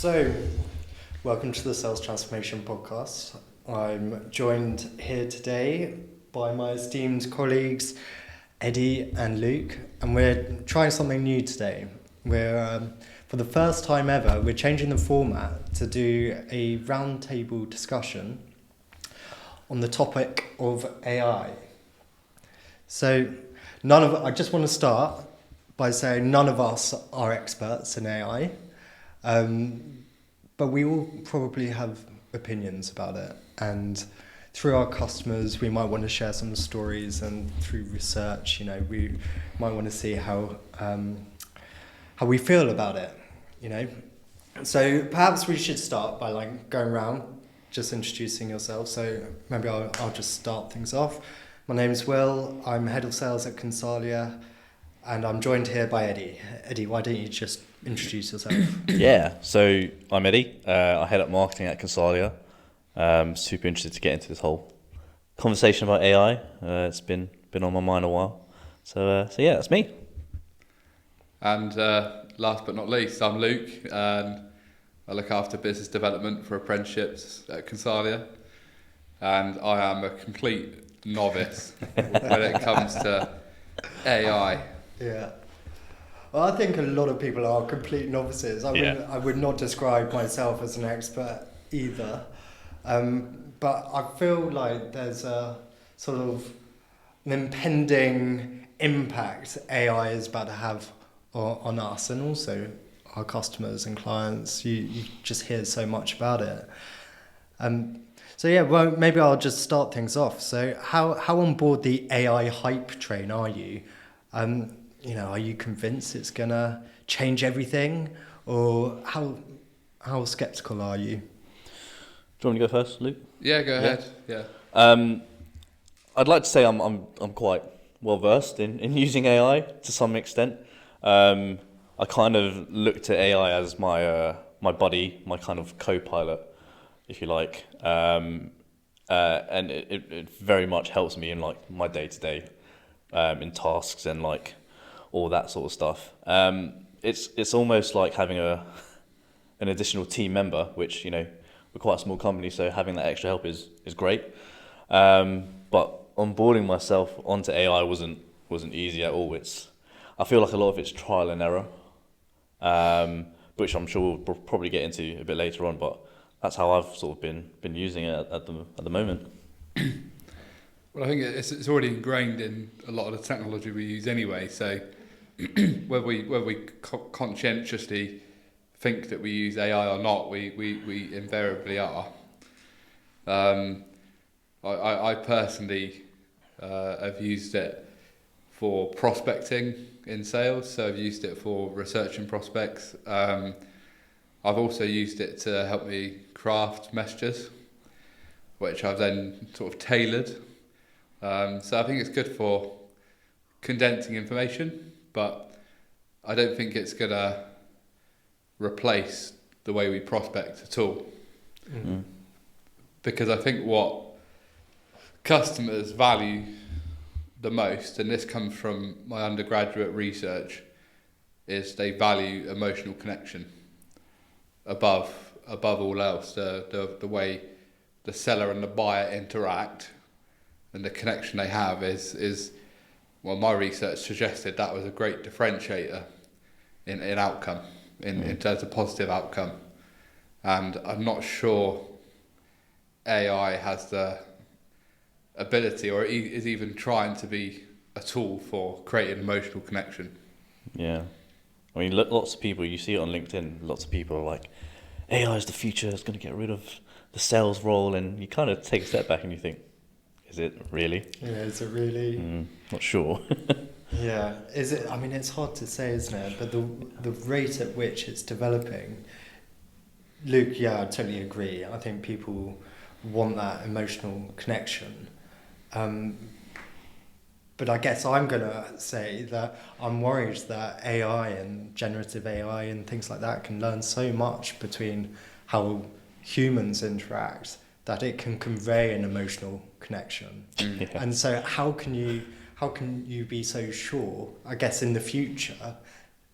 So, welcome to the Sales Transformation Podcast. I'm joined here today by my esteemed colleagues Eddie and Luke, and we're trying something new today. We're, for the first time ever, we're changing the format to do a roundtable discussion on the topic of AI. So, I just want to start by saying none of us are experts in AI. But we all probably have opinions about it, and through our customers we might want to share some stories, and through research, we might want to see how we feel about it, So perhaps we should start by going around, just introducing yourself. So maybe I'll just start things off. My name is Will. I'm head of sales at Consalia, and I'm joined here by Eddie. Eddie, why don't you just introduce yourself? Yeah, so I'm Eddie. I head up marketing at Consalia. Super interested to get into this whole conversation about AI. It's been on my mind a while. So yeah, that's me. And last but not least, I'm Luke, and I look after business development for Apprenticeships at Consalia. And I am a complete novice when it comes to AI. Yeah. Well, I think a lot of people are complete novices. I would not describe myself as an expert either. But I feel like there's a sort of an impending impact AI is about to have on us, and also our customers and clients. You just hear so much about it. So yeah, well, maybe I'll just start things off. So how on board the AI hype train are you? Are you convinced it's gonna change everything, or how skeptical are you? Do you want me to go first, Luke? Yeah, go ahead. Yeah. I'd like to say I'm quite well versed in using AI to some extent. I kind of looked at AI as my buddy, my kind of co-pilot, if you like, and it very much helps me in my day to day, in tasks and all that sort of stuff. It's almost like having an additional team member, which we're quite a small company, so having that extra help is great. But onboarding myself onto AI wasn't easy at all. I feel like a lot of it's trial and error, which I'm sure we'll probably get into a bit later on. But that's how I've sort of been using it at the moment. Well, I think it's already ingrained in a lot of the technology we use anyway. So whether we conscientiously think that we use AI or not, we invariably are. I personally have used it for prospecting in sales, so I've used it for researching prospects. I've also used it to help me craft messages, which I've then sort of tailored. So I think it's good for condensing information, but I don't think it's going to replace the way we prospect at all. Mm-hmm. Because I think what customers value the most, and this comes from my undergraduate research, is they value emotional connection above all else. The way the seller and the buyer interact and the connection they have is well, my research suggested that was a great differentiator in outcome, in terms of positive outcome. And I'm not sure AI has the ability, or is even trying to be a tool for creating emotional connection. Yeah. I mean, lots of people, you see it on LinkedIn, lots of people are like, AI is the future, it's going to get rid of the sales role, and you kind of take a step back and you think, is it really? Yeah, is it really? Not sure. Yeah, is it? I mean, it's hard to say, isn't it? But the rate at which it's developing, Luke, yeah, I totally agree. I think people want that emotional connection. But I guess I'm going to say that I'm worried that AI and generative AI and things like that can learn so much between how humans interact that it can convey an emotional connection. Yeah. And so how can you be so sure, I guess, in the future,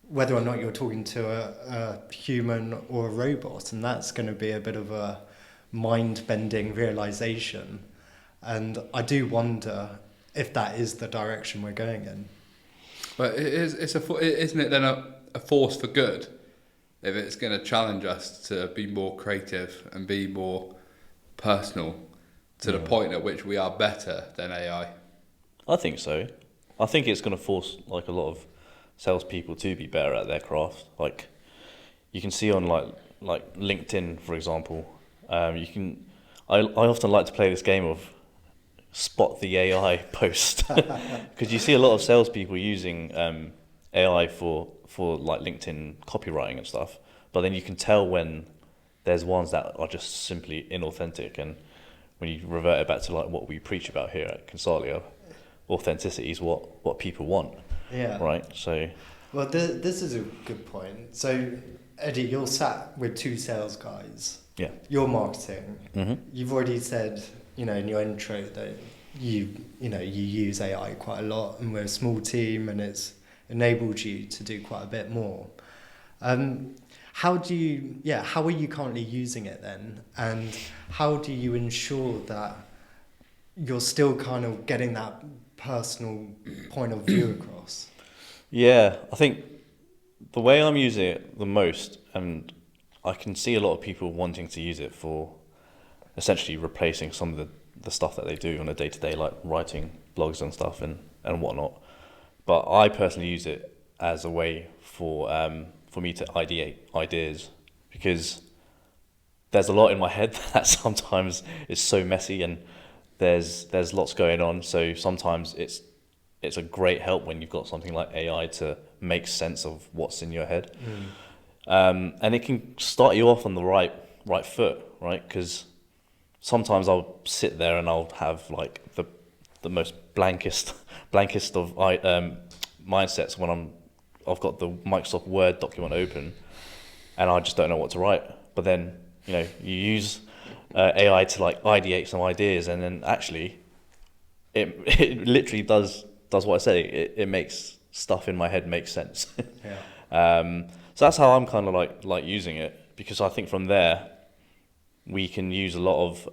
whether or not you're talking to a human or a robot, and that's going to be a bit of a mind-bending realization. And I do wonder if that is the direction we're going in. But isn't it then a force for good if it's going to challenge us to be more creative and be more personal to the point at which we are better than AI? I think so. I think it's going to force like a lot of salespeople to be better at their craft. Like you can see on like LinkedIn, for example, you can. I often like to play this game of spot the AI post because you see a lot of salespeople using AI for like LinkedIn copywriting and stuff. But then you can tell when there's ones that are just simply inauthentic, and when you revert it back to like what we preach about here at Consalia, authenticity is what people want. Yeah. Right. So. Well, this is a good point. So, Eddie, you're sat with two sales guys. Yeah. You're marketing. Mm-hmm. You've already said, in your intro that you use AI quite a lot, and we're a small team, and it's enabled you to do quite a bit more. How are you currently using it then? And how do you ensure that you're still kind of getting that personal point of view across? Yeah, I think the way I'm using it the most, and I can see a lot of people wanting to use it for essentially replacing some of the stuff that they do on a day-to-day, like writing blogs and stuff and whatnot. But I personally use it as a way for me to ideate ideas, because there's a lot in my head that sometimes is so messy and there's lots going on. So sometimes it's a great help when you've got something like AI to make sense of what's in your head. And it can start you off on the right foot, right? Because sometimes I'll sit there and I'll have like the most blankest of mindsets when I've got the Microsoft Word document open and I just don't know what to write. But then you use AI to like ideate some ideas, and then actually it literally does what I say. It makes stuff in my head make sense. Yeah. So that's how I'm kind of like using it, because I think from there we can use a lot of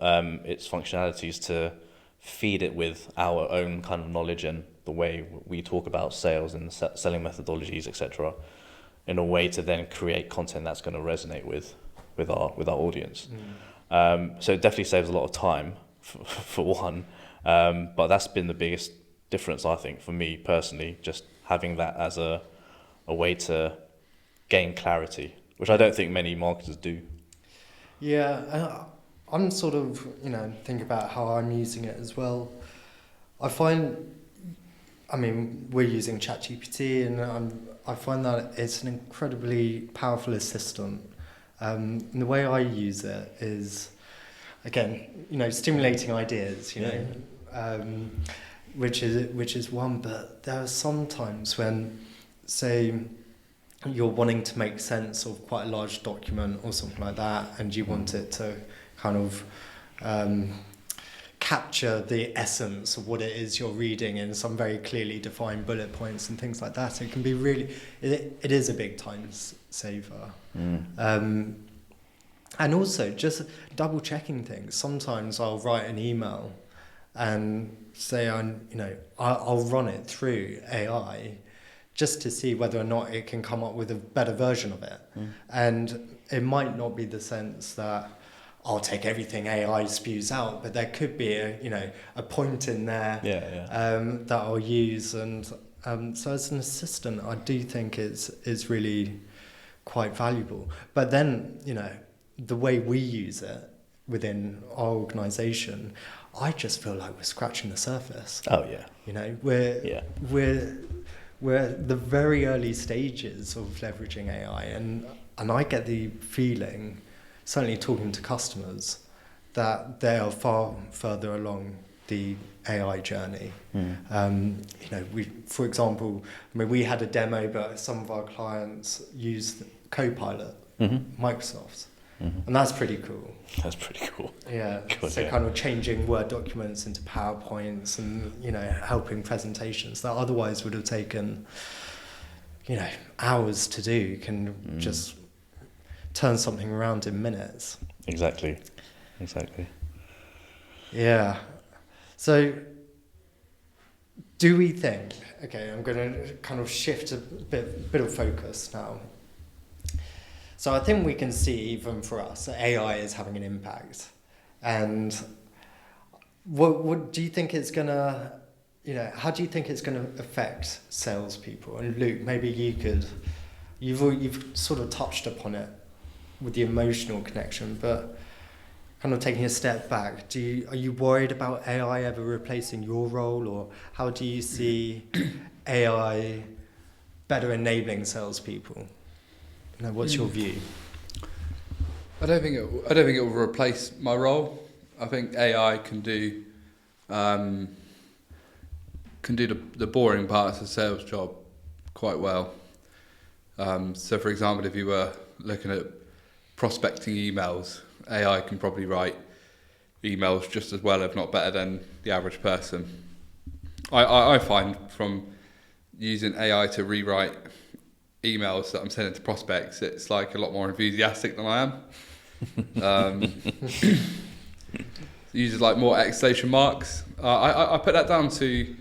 its functionalities to feed it with our own kind of knowledge and the way we talk about sales and selling methodologies, etc., in a way to then create content that's going to resonate with our audience. So it definitely saves a lot of time for one, but that's been the biggest difference, I think, for me personally, just having that as a way to gain clarity, which I don't think many marketers do. Yeah, I'm sort of, thinking about how I'm using it as well. We're using ChatGPT, and I find that it's an incredibly powerful assistant. And the way I use it is, again, stimulating ideas, which is one. But there are some times when, say, you're wanting to make sense of quite a large document or something like that, and you want it to kind of capture the essence of what it is you're reading in some very clearly defined bullet points and things like that. It can be it is a big time saver. And also just double checking things. Sometimes I'll write an email and say I'll run it through AI just to see whether or not it can come up with a better version of it. And it might not be the sense that I'll take everything AI spews out, but there could be a point in there that I'll use. And so as an assistant, I do think is really quite valuable. But then, the way we use it within our organisation, I just feel like we're scratching the surface. Oh yeah. We're at the very early stages of leveraging AI, and I get the feeling, certainly talking to customers, that they are far further along the AI journey. For example, we had a demo, but some of our clients used Copilot, Microsoft's. And that's pretty cool. That's pretty cool. Yeah. Kind of changing Word documents into PowerPoints and, helping presentations that otherwise would have taken hours to do can just turn something around in minutes. Exactly. Yeah. So do we think, okay, I'm going to kind of shift a bit of focus now. So I think we can see, even for us, that AI is having an impact. And what do you think it's going to, how do you think it's going to affect salespeople? And Luke, maybe you've sort of touched upon it with the emotional connection, but kind of taking a step back, are you worried about AI ever replacing your role, or how do you see AI better enabling salespeople? What's your view? I don't think it will replace my role. I think AI can do the boring parts of the sales job quite well. So, for example, if you were looking at prospecting emails, AI can probably write emails just as well, if not better, than the average person. I find from using AI to rewrite emails that I'm sending to prospects, it's like a lot more enthusiastic than I am. Uses like more exclamation marks. I put that down to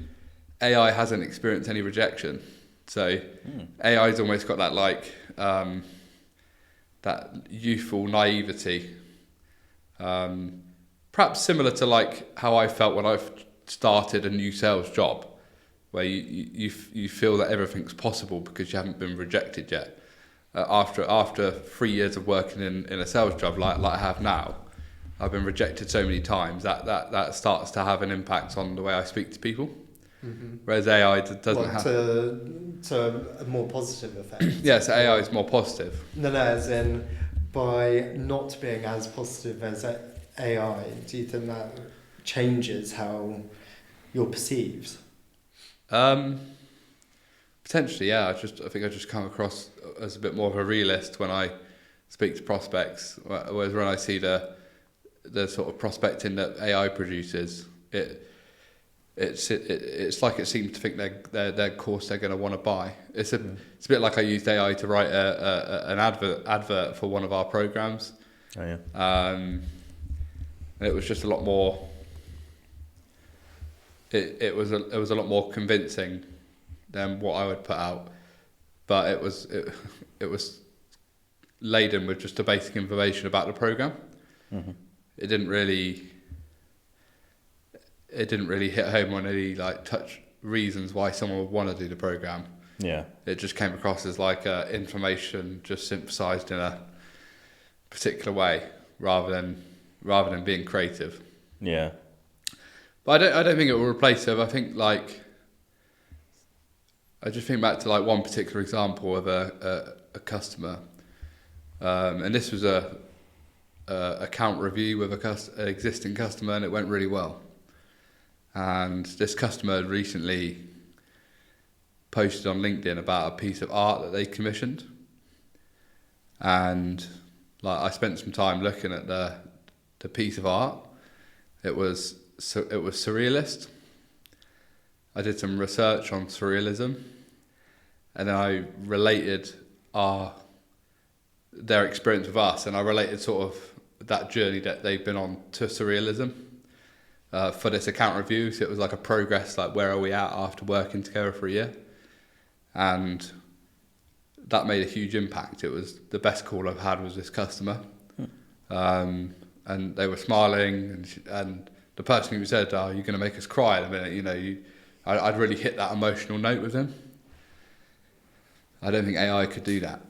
AI hasn't experienced any rejection. So AI's almost got that that youthful naivety. Perhaps similar to like how I felt when I started a new sales job, where you feel that everything's possible because you haven't been rejected yet. After 3 years of working in a sales job like I have now, I've been rejected so many times that starts to have an impact on the way I speak to people. Mm-hmm. Whereas AI doesn't have to a more positive effect. Yes, AI is more positive. No, as in by not being as positive as AI, do you think that changes how you're perceived? Potentially, yeah. I think I just come across as a bit more of a realist when I speak to prospects, whereas when I see the sort of prospecting that AI produces, it's like it seems to think their course they're going to want to buy. It's a bit like I used AI to write an advert for one of our programs. Oh yeah. And it was just a lot more. It was a lot more convincing than what I would put out, but it was laden with just the basic information about the program. Mm-hmm. It didn't really hit home on any touch reasons why someone would want to do the program. Yeah. It just came across as information just synthesized in a particular way rather than being creative. Yeah. But I don't think it will replace it. I think I just think back to one particular example of a customer, and this was a account review with an existing customer, and it went really well. And this customer had recently posted on LinkedIn about a piece of art that they commissioned, and I spent some time looking at the piece of art. It was surrealist. I did some research on surrealism, and then I related their experience with us, and I related sort of that journey that they've been on to surrealism for this account review. So it was like a progress, where are we at after working together for a year, and that made a huge impact. It was the best call I've had with this customer, and they were smiling, and the person who said, "Oh, you're going to make us cry in a minute," I'd really hit that emotional note with him. I don't think AI could do that.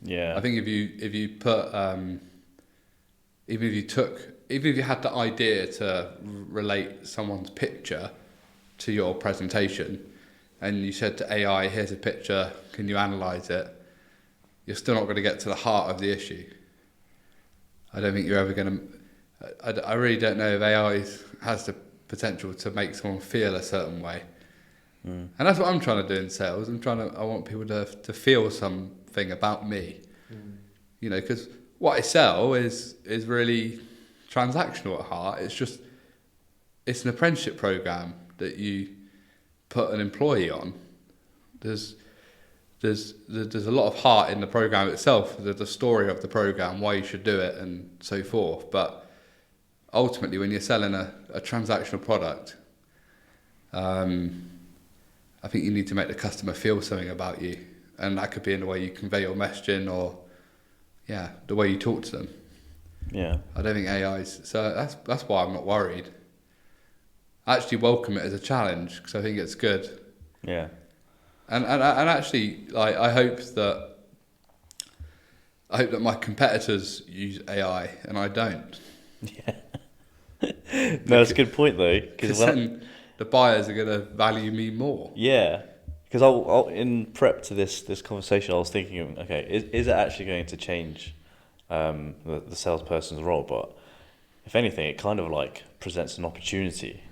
Yeah. I think if you put even if you had the idea to relate someone's picture to your presentation, and you said to AI, "Here's a picture, can you analyse it?" You're still not going to get to the heart of the issue. I don't think you're ever going to. I really don't know if AI has the potential to make someone feel a certain way. And that's what I'm trying to do in sales. I want people to feel something about me. Because what I sell is really transactional at heart. It's an apprenticeship program that you put an employee on. there's a lot of heart in the program itself, the story of the program, why you should do it, and so forth. But ultimately, when you're selling a transactional product, I think you need to make the customer feel something about you, and that could be in the way you convey your messaging, or the way you talk to them. Yeah, I don't think AI's, so that's why I'm not worried. I actually welcome it as a challenge because I think it's good. Yeah. And actually, like, I hope that my competitors use AI and I don't. Yeah. No, that's a good point though, because then the buyers are going to value me more. Yeah, because I'll in prep to this conversation, I was thinking, okay, is it actually going to change the salesperson's role? But if anything, it kind of like presents an opportunity.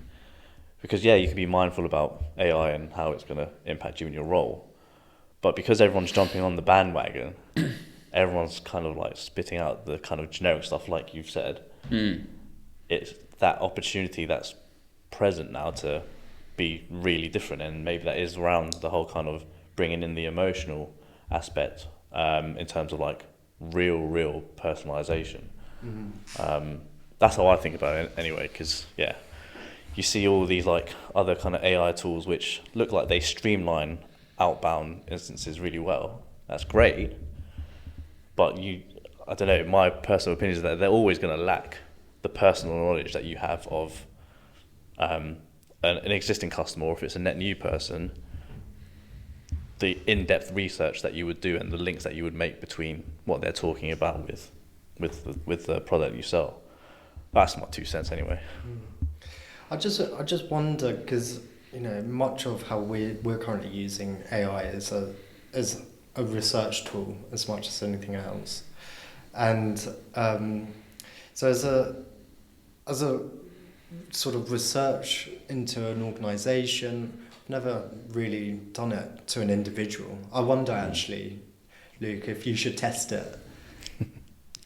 Because you can be mindful about AI and how it's going to impact you in your role. But because everyone's jumping on the bandwagon, everyone's kind of like spitting out the kind of generic stuff like you've said. It's that opportunity that's present now to be really different. And maybe that is around the whole kind of bringing in the emotional aspect in terms of like real personalization. That's how I think about it anyway, because you see all these like other kind of AI tools which look like they streamline outbound instances really well. That's great, but I don't know, my personal opinion is that they're always going to lack the personal knowledge that you have of an existing customer, or if it's a net new person, the in-depth research that you would do and the links that you would make between what they're talking about with the product you sell. That's my 2 cents anyway. I just wonder, because much of how we're currently using AI is a research tool as much as anything else, and so as a sort of research into an organisation, I've never really done it to an individual. I wonder actually, Luke, if you should test it,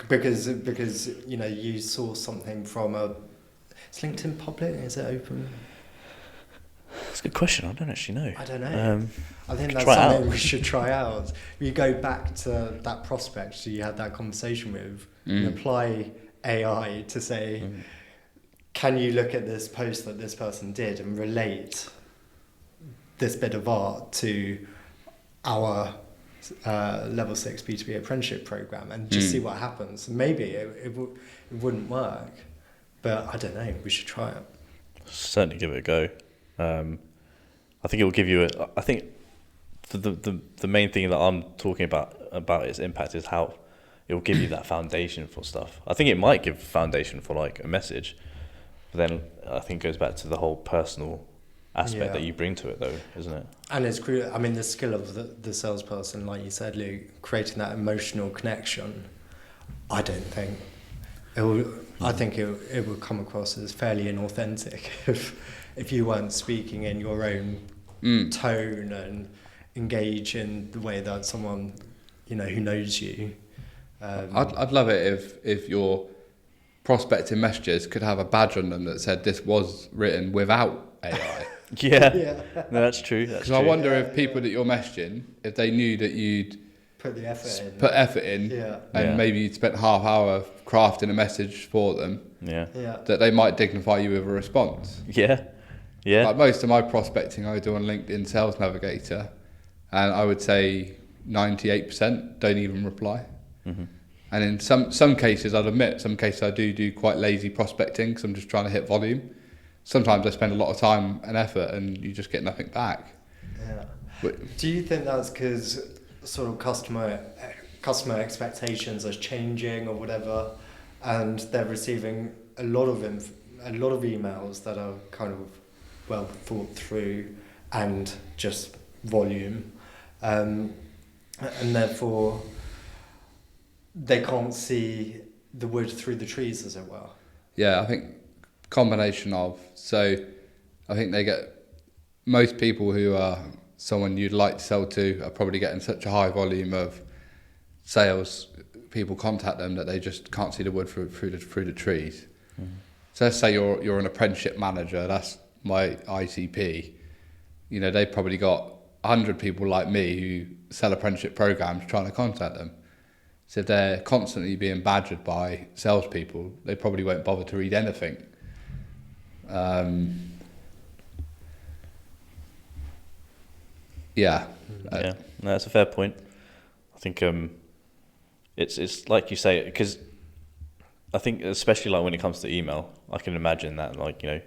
because you saw something from is LinkedIn public? Is it open? That's a good question. I don't actually know. I don't know. I think that's something we should try out. You go back to that prospect you had that conversation with and apply AI to say, can you look at this post that this person did and relate this bit of art to our level 6 B2B apprenticeship program, and just see what happens. Maybe it wouldn't work, but I don't know, we should try it. Certainly give it a go. I think it will give you I think the main thing that I'm talking about its impact is how it will give you that foundation for stuff. I think it might give foundation for like a message, but then I think it goes back to the whole personal aspect that you bring to it though, isn't it? And it's the skill of the salesperson, like you said, Luke, creating that emotional connection. I don't think it will. I think it will come across as fairly inauthentic if you weren't speaking in your own tone and engage in the way that someone who knows you. I'd love it if your prospecting messages could have a badge on them that said this was written without AI. Yeah. No, that's true. Because I wonder if people that you're messaging, if they knew that you'd put effort in, and maybe you'd spent half hour crafting a message for them, that they might dignify you with a response. Yeah. Like most of my prospecting I do on LinkedIn Sales Navigator, and I would say 98% don't even reply. And in some cases, I'd admit, some cases I do quite lazy prospecting because I'm just trying to hit volume. Sometimes I spend a lot of time and effort and you just get nothing back. Yeah. But do you think that's because sort of customer expectations are changing or whatever, and they're receiving a lot of emails that are kind of well thought through and just volume, and therefore they can't see the wood through the trees, as it were? Yeah, I think combination of, so I think most people who are someone you'd like to sell to are probably getting such a high volume of sales people contact them that they just can't see the wood through the trees. So let's say you're an apprenticeship manager, that's my ICP. They've probably got 100 people like me who sell apprenticeship programs trying to contact them. So if they're constantly being badgered by salespeople, they probably won't bother to read anything. Yeah. Yeah, no, that's a fair point. I think it's like you say, because I think especially like when it comes to email, I can imagine that like, you know,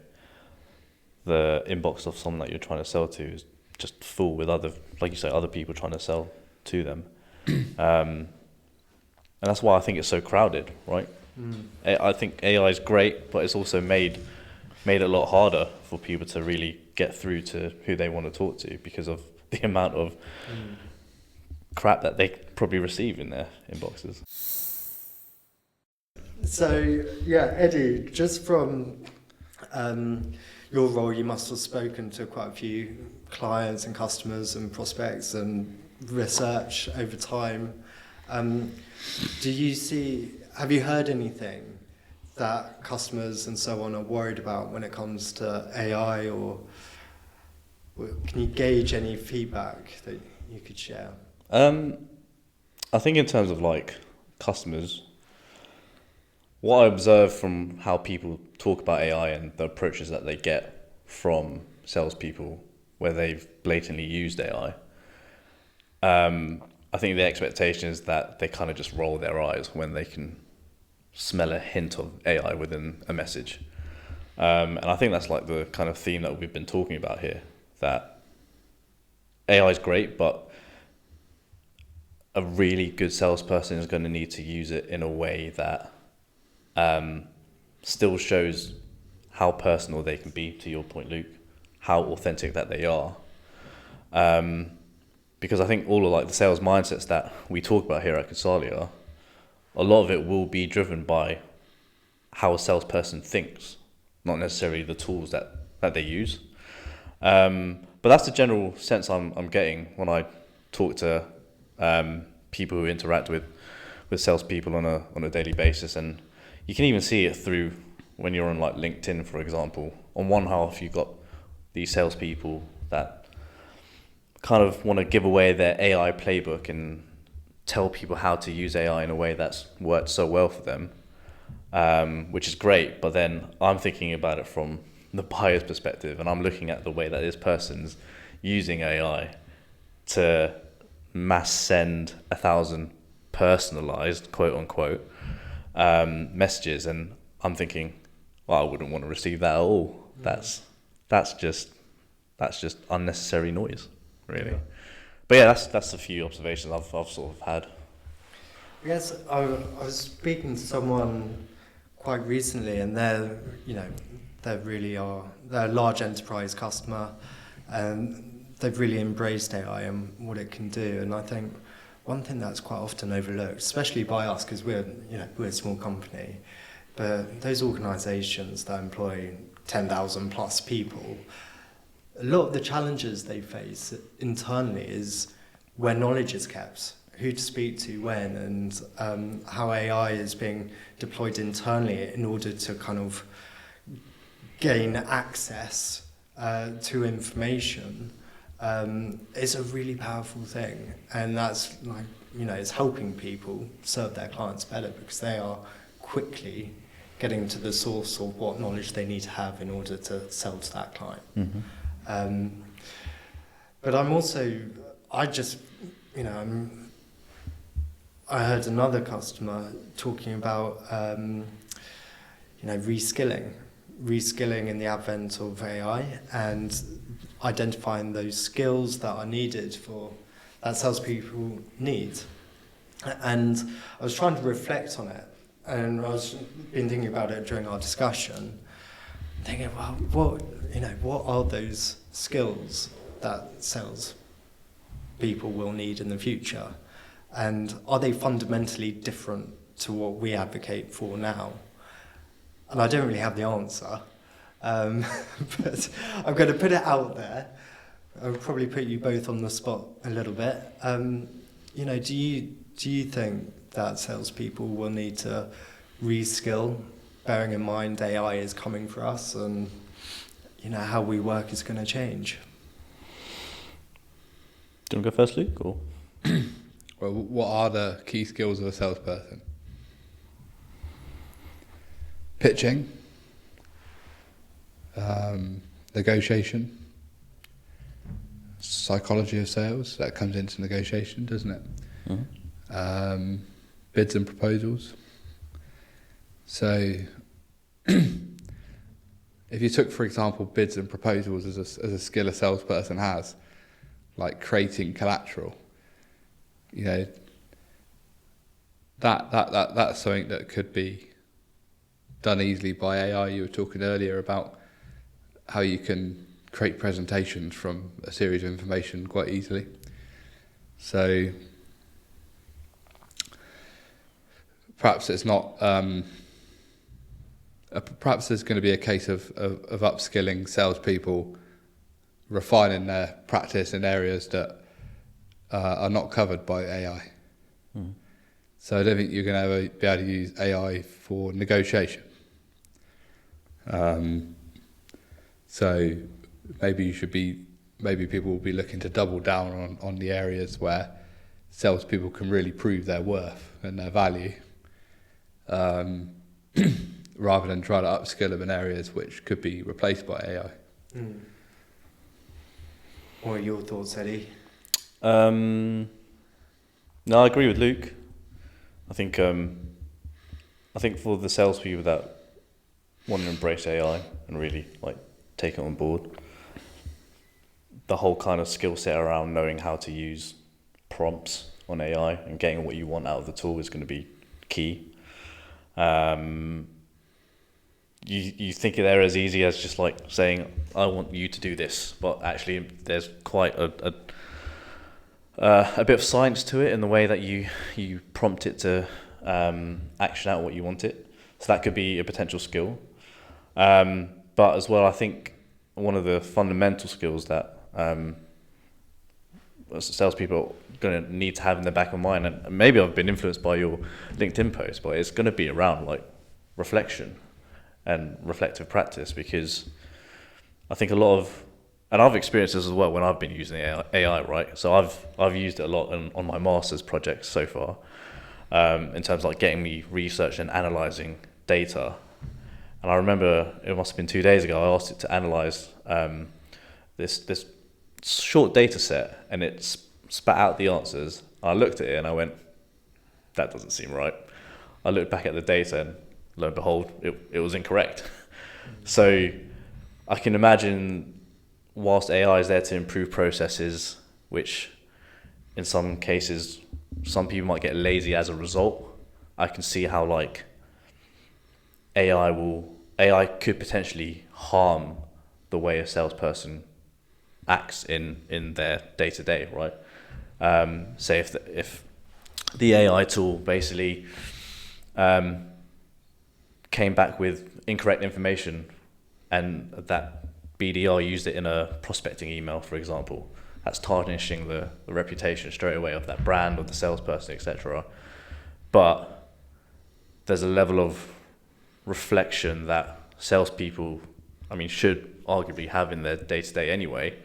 the inbox of someone that you're trying to sell to is just full with other, like you say, other people trying to sell to them. And that's why I think it's so crowded, right? I think AI is great, but it's also made it a lot harder for people to really get through to who they want to talk to because of the amount of crap that they probably receive in their inboxes. So, yeah, Eddie, just from your role, you must have spoken to quite a few clients and customers and prospects and research over time. Have you heard anything that customers and so on are worried about when it comes to AI, or can you gauge any feedback that you could share? I think in terms of like customers, what I observe from how people talk about AI and the approaches that they get from salespeople where they've blatantly used AI, I think the expectation is that they kind of just roll their eyes when they can smell a hint of AI within a message. And I think that's like the kind of theme that we've been talking about here, that AI is great, but a really good salesperson is going to need to use it in a way that still shows how personal they can be, to your point, Luke, how authentic that they are. Because I think all of like the sales mindsets that we talk about here at Consalia, a lot of it will be driven by how a salesperson thinks, not necessarily the tools that they use. But that's the general sense I'm getting when I talk to people who interact with salespeople on a daily basis, and you can even see it through when you're on like LinkedIn, for example. On one half, you've got these salespeople that kind of want to give away their AI playbook and tell people how to use AI in a way that's worked so well for them, which is great. But then I'm thinking about it from the buyer's perspective, and I'm looking at the way that this person's using AI to mass send 1,000 personalized, quote unquote, messages, and I'm thinking, well, I wouldn't want to receive that at all. That's just unnecessary noise, really. Yeah. But yeah, that's a few observations I've sort of had. Yes, I was speaking to someone quite recently, and they're a large enterprise customer, and they've really embraced AI and what it can do. And I think one thing that's quite often overlooked, especially by us, because we're a small company, but those organisations that employ 10,000 plus people, a lot of the challenges they face internally is where knowledge is kept, who to speak to when, and how AI is being deployed internally in order to kind of gain access to information. It's a really powerful thing, and that's like, it's helping people serve their clients better because they are quickly getting to the source of what knowledge they need to have in order to sell to that client. Mm-hmm. But I heard another customer talking about, reskilling in the advent of AI and identifying those skills that are needed that salespeople need. And I was trying to reflect on it, and I was been thinking about it during our discussion, thinking, well, what are those skills that sales people will need in the future, and are they fundamentally different to what we advocate for now? And I don't really have the answer, but I'm going to put it out there. I'll probably put you both on the spot a little bit. Do you think that salespeople will need to reskill, bearing in mind AI is coming for us, and how we work is going to change? Do you want to go first, Luke? Or? Well, what are the key skills of a salesperson? Pitching, negotiation, psychology of sales, that comes into negotiation, doesn't it? Mm-hmm. Bids and proposals. So if you took, for example, bids and proposals as a skill a salesperson has, like creating collateral, you know, that's something that could be done easily by AI. You were talking earlier about how you can create presentations from a series of information quite easily. So perhaps it's not. Perhaps there's going to be a case of upskilling salespeople, refining their practice in areas that are not covered by AI. Mm. So I don't think you're going to ever be able to use AI for negotiation. So maybe people will be looking to double down on the areas where salespeople can really prove their worth and their value, rather than try to upskill them in areas which could be replaced by AI. Mm. What are your thoughts, Eddie? No, I agree with Luke. I think for the salespeople that want to embrace AI and really like take it on board, the whole kind of skill set around knowing how to use prompts on AI and getting what you want out of the tool is going to be key. You think they're as easy as just like saying, I want you to do this, but actually there's quite a bit of science to it in the way that you prompt it to action out what you want it. So that could be a potential skill. But as well, I think one of the fundamental skills that salespeople are going to need to have in the back of mind, and maybe I've been influenced by your LinkedIn post, but it's going to be around like reflection and reflective practice, because I think a lot of, and I've experienced this as well when I've been using AI, right? So I've used it a lot on my master's projects so far, in terms of like getting me research and analysing data. And I remember it must have been 2 days ago, I asked it to analyse this short data set, and it spat out the answers. I looked at it and I went, that doesn't seem right. I looked back at the data and lo and behold, it was incorrect. So I can imagine, whilst AI is there to improve processes, which in some cases, some people might get lazy as a result, I can see how like AI could potentially harm the way a salesperson acts in their day-to-day, right? Say if the AI tool basically came back with incorrect information and that BDR used it in a prospecting email, for example, that's tarnishing the reputation straight away of that brand, of the salesperson, etc. But there's a level of reflection that salespeople, should arguably have in their day-to-day anyway,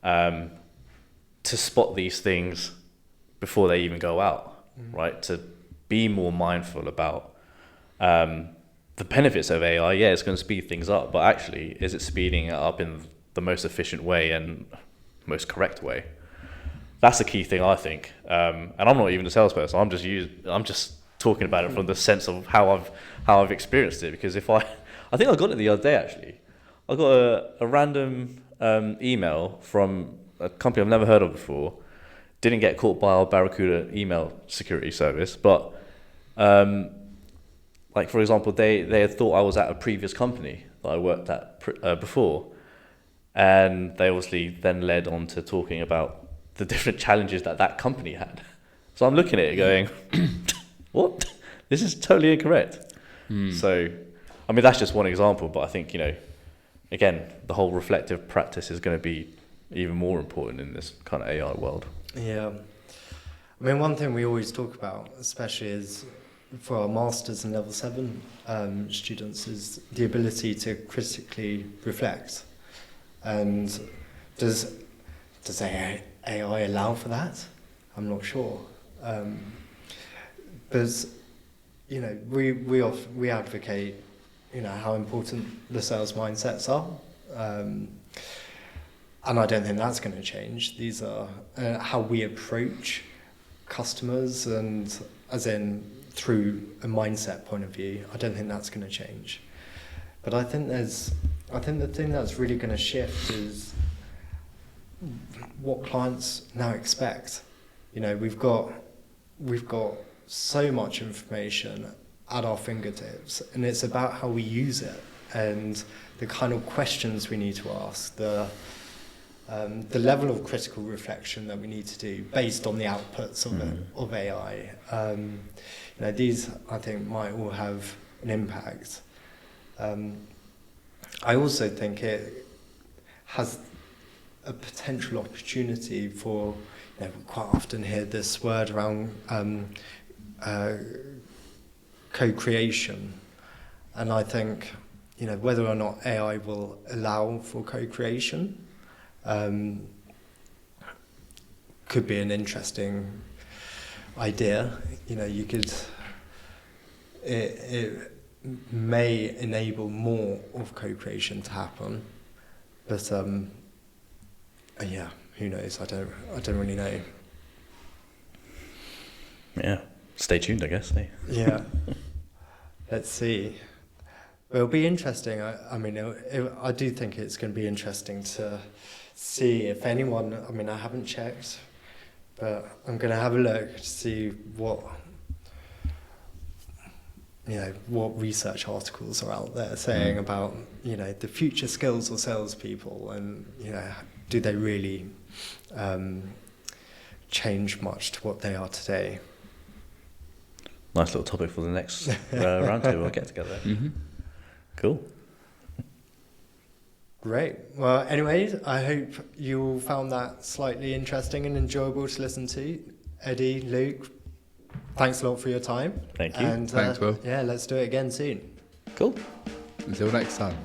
to spot these things before they even go out, right? To be more mindful about the benefits of AI. Yeah, it's going to speed things up, but actually, is it speeding it up in the most efficient way and most correct way? That's the key thing, I think. And I'm not even a salesperson. I'm just talking about it from the sense of how I've experienced it. Because I think I got it the other day actually. I got a random email from a company I've never heard of before. Didn't get caught by our Barracuda email security service, but like for example, they had thought I was at a previous company that I worked at before, and they obviously then led on to talking about the different challenges that company had. So I'm looking at it going, what? This is totally incorrect. So, that's just one example, but I think, again, the whole reflective practice is going to be even more important in this kind of AI world. Yeah. One thing we always talk about, especially is for our masters and level 7 students, is the ability to critically reflect. And does AI allow for that? I'm not sure. But we advocate, how important the sales mindsets are, and I don't think that's going to change. These are how we approach customers, and as in through a mindset point of view. I don't think that's going to change. But I think the thing that's really going to shift is what clients now expect. We've got so much information at our fingertips, and it's about how we use it and the kind of questions we need to ask, the level of critical reflection that we need to do based on the outputs of AI. These, I think, might all have an impact. I also think it has a potential opportunity for, we quite often hear this word around co-creation, and I think, whether or not AI will allow for co-creation could be an interesting idea. It may enable more of co-creation to happen, but who knows? I don't really know. Yeah, stay tuned, I guess. Yeah, let's see. It'll be interesting. I do think it's going to be interesting to see if anyone. I haven't checked, but I'm going to have a look to see what research articles are out there saying about the future skills of salespeople, and do they really change much to what they are today. Nice little topic for the next roundtable we'll get together. Mm-hmm. Cool. Great. Well, anyways, I hope you all found that slightly interesting and enjoyable to listen to. Eddie, Luke, thanks a lot for your time. Thank you. And thanks, Will. Yeah, let's do it again soon. Cool. Until next time.